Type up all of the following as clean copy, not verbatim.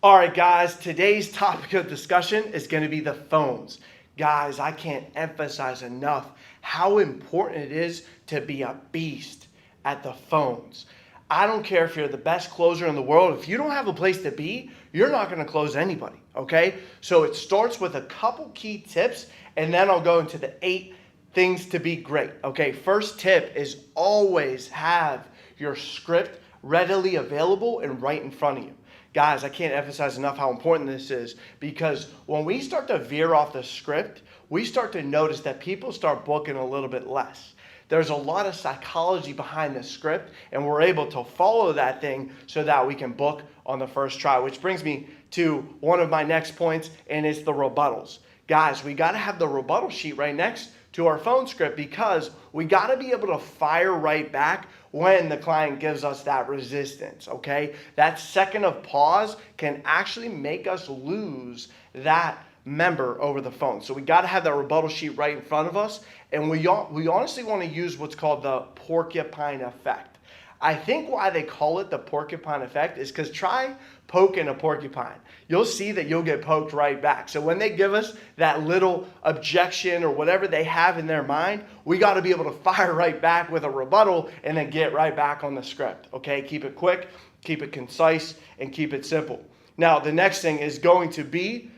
All right, guys, today's topic of discussion is going to be the phones. Guys, I can't emphasize enough how important it is to be a beast at the phones. I don't care if you're the best closer in the world. If you don't have a place to be, you're not going to close anybody, okay? So it starts with a couple key tips, and then I'll go into the 8 things to be great, okay? First tip is always have your script readily available and right in front of you. Guys, I can't emphasize enough how important this is, because when we start to veer off the script, we start to notice that people start booking a little bit less. There's a lot of psychology behind the script, and we're able to follow that thing so that we can book on the first try, which brings me to one of my next points, and it's the rebuttals. Guys, we got to have the rebuttal sheet right next to our phone script, because we got to be able to fire right back when the client gives us that resistance, okay? That second of pause can actually make us lose that member over the phone. So we got to have that rebuttal sheet right in front of us, and we honestly want to use what's called the porcupine effect. I think why they call it the porcupine effect is because try poking a porcupine. You'll see that you'll get poked right back. So when they give us that little objection or whatever they have in their mind, we got to be able to fire right back with a rebuttal and then get right back on the script. Okay, keep it quick, keep it concise, and keep it simple. Now, the next thing is going to be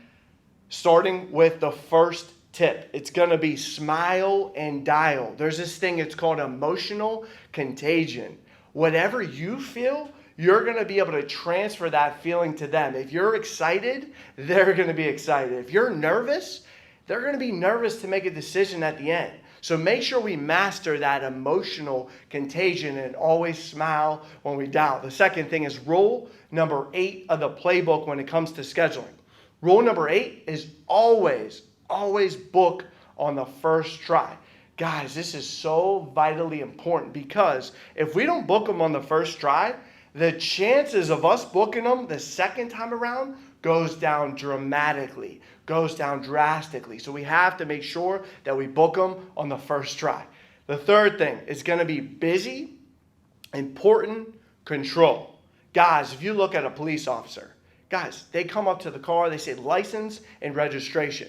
starting with the first tip. It's going to be smile and dial. There's this thing, it's called emotional contagion. Whatever you feel, you're going to be able to transfer that feeling to them. If you're excited, they're going to be excited. If you're nervous, they're going to be nervous to make a decision at the end. So make sure we master that emotional contagion and always smile when we dial. The second thing is rule number 8 of the playbook when it comes to scheduling. Rule number 8 is always book on the first try. Guys, this is so vitally important, because if we don't book them on the first try, the chances of us booking them the second time around goes down dramatically, goes down drastically. So we have to make sure that we book them on the first try. The third thing is going to be busy, important, control. Guys, if you look at a police officer, guys, they come up to the car, they say license and registration.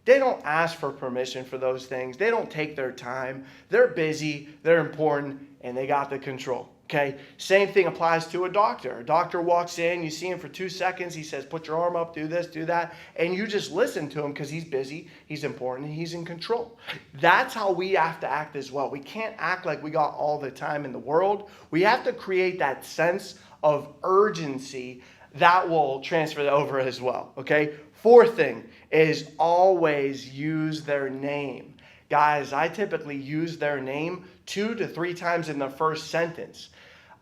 They don't ask for permission for those things. They don't take their time. They're busy, they're important, and they got the control. Okay? Same thing applies to a doctor. A doctor walks in, you see him for 2 seconds, he says, put your arm up, do this, do that, and you just listen to him because he's busy, he's important, and he's in control. That's how we have to act as well. We can't act like we got all the time in the world. We have to create that sense of urgency that will transfer over as well. Okay? Fourth thing is always use their name. Guys, I typically use their name 2 to 3 times in the first sentence.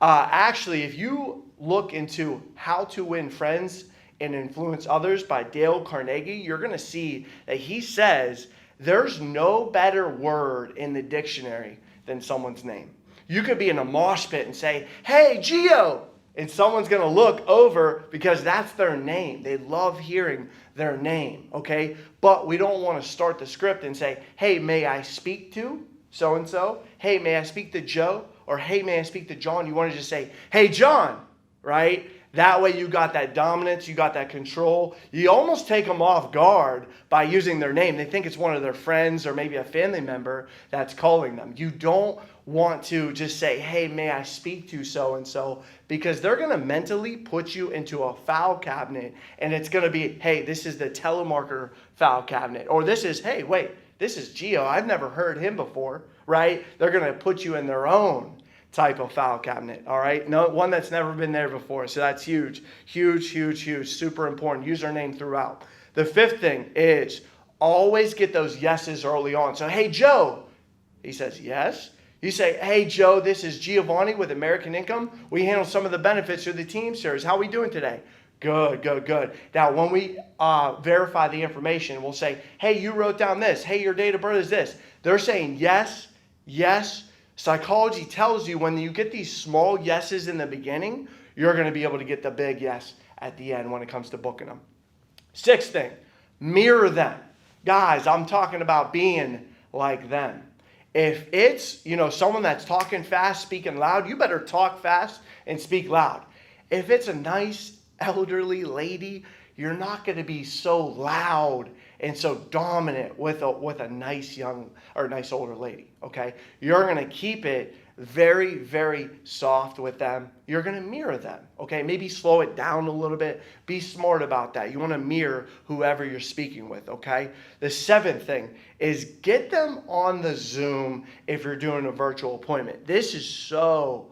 Actually, if you look into How to Win Friends and Influence Others by Dale Carnegie, you're going to see that he says there's no better word in the dictionary than someone's name. You could be in a mosh pit and say, hey, Gio! And someone's going to look over because that's their name. They love hearing their name, okay? But we don't want to start the script and say, hey, may I speak to so-and-so? Hey, may I speak to Joe? Or hey, may I speak to John? You want to just say, hey, John, right? That way you got that dominance, you got that control. You almost take them off guard by using their name. They think it's one of their friends or maybe a family member that's calling them. You don't want to just say, hey, may I speak to so-and-so, because they're going to mentally put you into a file cabinet, and it's going to be, hey, this is the telemarketer file cabinet, or this is, hey, wait, this is Gio. I've never heard him before, right? They're going to put you in their own type of file cabinet, all right? No, one that's never been there before. So that's huge, super important. Use their name throughout. The fifth thing is always get those yeses early on. So, hey, Joe. He says, yes. You say, hey, Joe, this is Giovanni with American Income. We handle some of the benefits through the team series. How are we doing today? Good. Now, when we verify the information, we'll say, hey, you wrote down this. Hey, your date of birth is this. They're saying yes. Psychology tells you when you get these small yeses in the beginning, you're going to be able to get the big yes at the end when it comes to booking them. Sixth thing, mirror them. Guys, I'm talking about being like them. If it's, someone that's talking fast, speaking loud, you better talk fast and speak loud. If it's a nice, elderly lady, you're not going to be so loud and so dominant with a nice young or nice older lady, okay? You're going to keep it very, very soft with them. You're going to mirror them, okay? Maybe slow it down a little bit. Be smart about that. You want to mirror whoever you're speaking with, okay? The seventh thing is get them on the Zoom if you're doing a virtual appointment. This is so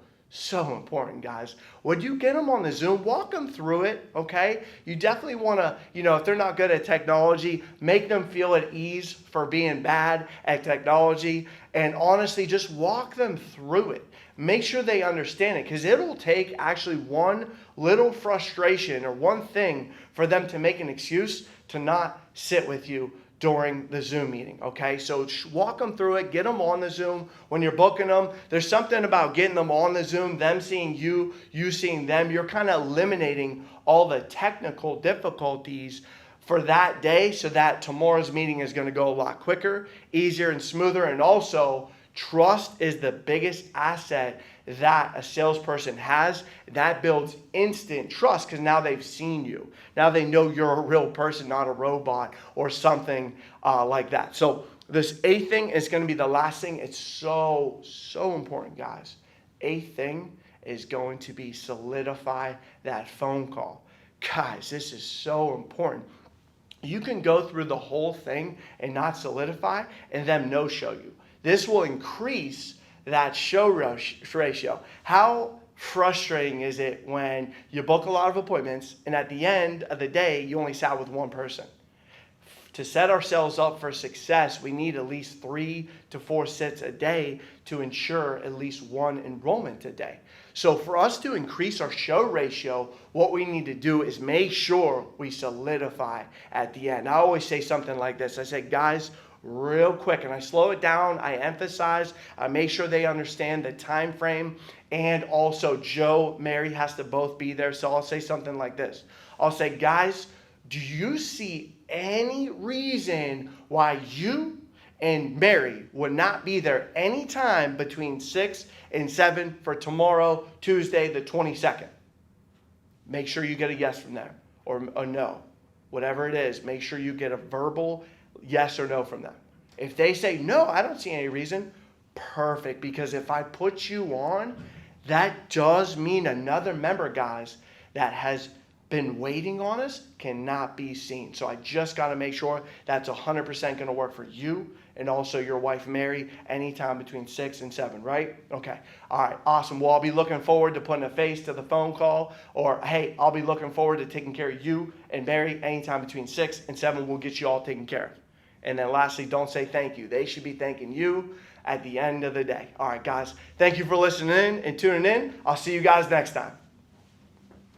important, guys. When you get them on the Zoom, walk them through it, okay? You definitely want to, if they're not good at technology, make them feel at ease for being bad at technology. And honestly, just walk them through it. Make sure they understand it, because it'll take actually one little frustration or one thing for them to make an excuse to not sit with you during the Zoom meeting, okay? So walk them through it, get them on the Zoom. When you're booking them, there's something about getting them on the Zoom, them seeing you, you seeing them. You're kind of eliminating all the technical difficulties for that day, so that tomorrow's meeting is going to go a lot quicker, easier, and smoother. And also, trust is the biggest asset that a salesperson has. That builds instant trust, because now they've seen you. Now they know you're a real person, not a robot or something like that. So this eighth thing is going to be the last thing. It's so important, guys. Eighth thing is going to be solidify that phone call. Guys, this is so important. You can go through the whole thing and not solidify and them no-show you. This will increase that show ratio. How frustrating is it when you book a lot of appointments and at the end of the day, you only sat with one person? To set ourselves up for success, we need at least 3 to 4 sits a day to ensure at least one enrollment a day. So for us to increase our show ratio, what we need to do is make sure we solidify at the end. I always say something like this. I say, guys, real quick, and I slow it down, I emphasize, I make sure they understand the time frame, and also Joe, Mary has to both be there. So I'll say something like this. I'll say, guys, do you see any reason why you and Mary would not be there anytime between 6 and 7 for tomorrow, Tuesday, the 22nd? Make sure you get a yes from them, or a no. Whatever it is, make sure you get a verbal yes or no from them. If they say, no, I don't see any reason, perfect. Because if I put you on, that does mean another member, guys, that has been waiting on us cannot be seen. So I just got to make sure that's 100% going to work for you and also your wife, Mary, anytime between 6 and 7, right? Okay. All right. Awesome. Well, I'll be looking forward to putting a face to the phone call, or, hey, I'll be looking forward to taking care of you and Mary anytime between 6 and 7. We'll get you all taken care of. And then lastly, don't say thank you. They should be thanking you at the end of the day. All right, guys. Thank you for listening in and tuning in. I'll see you guys next time.